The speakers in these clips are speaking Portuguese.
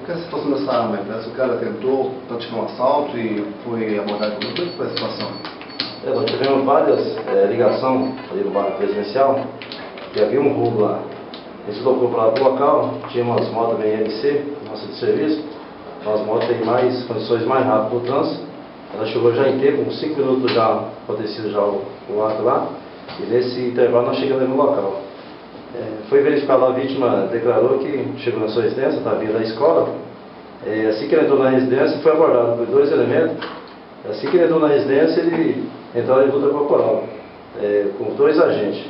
que é a situação dessa arma? Parece que o cara tentou praticar um assalto e foi abordado por tudo. Qual é a situação? Nós tivemos várias ligações ali no bairro presidencial, que havia um roubo lá. A gente deslocou para lá do local, tinha umas motos BMC, nossa de serviço, umas motos têm mais condições mais rápidas para o trânsito. Ela chegou já em tempo, com 5 minutos já acontecido já o ato lá, e nesse intervalo nós chegamos no local. Foi verificado, a vítima declarou que chegou na sua residência, estava vindo da escola. Assim que ele entrou na residência, foi abordado por 2 elementos. Assim que ele entrou na residência, ele entrou em luta corporal, com 2 agentes.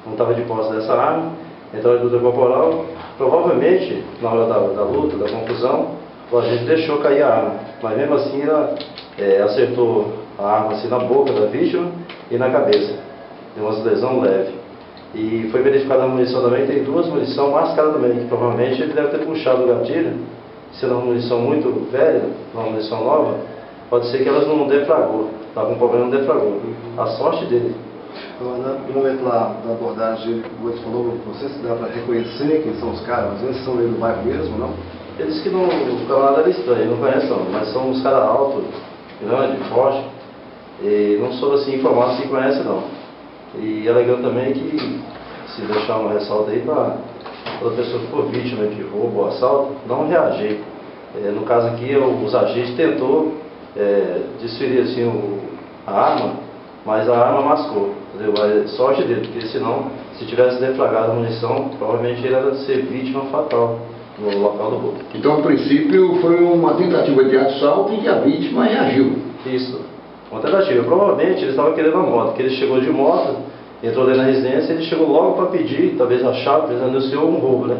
Um estava de posse dessa arma, entrou em luta corporal. Provavelmente, na hora da luta, da confusão, o agente deixou cair a arma, mas mesmo assim ela acertou a arma assim, na boca da vítima e na cabeça. Deu uma lesão leve. E foi verificada a munição também, tem 2 munições mascaradas também, que provavelmente ele deve ter puxado o gatilho, sendo uma munição muito velha, uma munição nova, pode ser que elas não defragou, estava com um problema, não defragou. A sorte dele. No momento lá da abordagem, o outro falou para você se dá para reconhecer quem são os caras, mas eles são aí do bairro mesmo, não? Ele disse que não, o camarada era estranho, ele não conhece não, mas são uns caras altos, grandes, fortes, e não soube assim informar se conhece não. E alegando também que, se deixar uma ressalta aí para toda pessoa que for vítima de roubo ou assalto, não reagir. No caso aqui, os agentes tentou desferir assim, a arma, mas a arma mascou, entendeu? É sorte dele, porque senão, se tivesse deflagrado a munição, provavelmente ele era de ser vítima fatal no local do roubo. Então, a princípio, foi uma tentativa de assalto e a vítima reagiu. Isso, uma tentativa. Provavelmente ele estava querendo a moto, porque ele chegou de moto, entrou dentro da residência, ele chegou logo para pedir, talvez a chave, ele anunciou um roubo, né?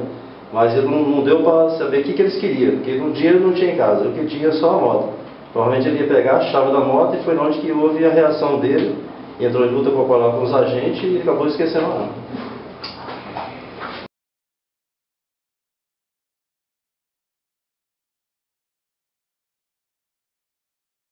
Mas ele não deu para saber o que eles queriam, porque no dinheiro não tinha em casa, o que tinha só a moto. Provavelmente ele ia pegar a chave da moto e foi onde que houve a reação dele, entrou em luta corporal com os agentes e acabou esquecendo a arma.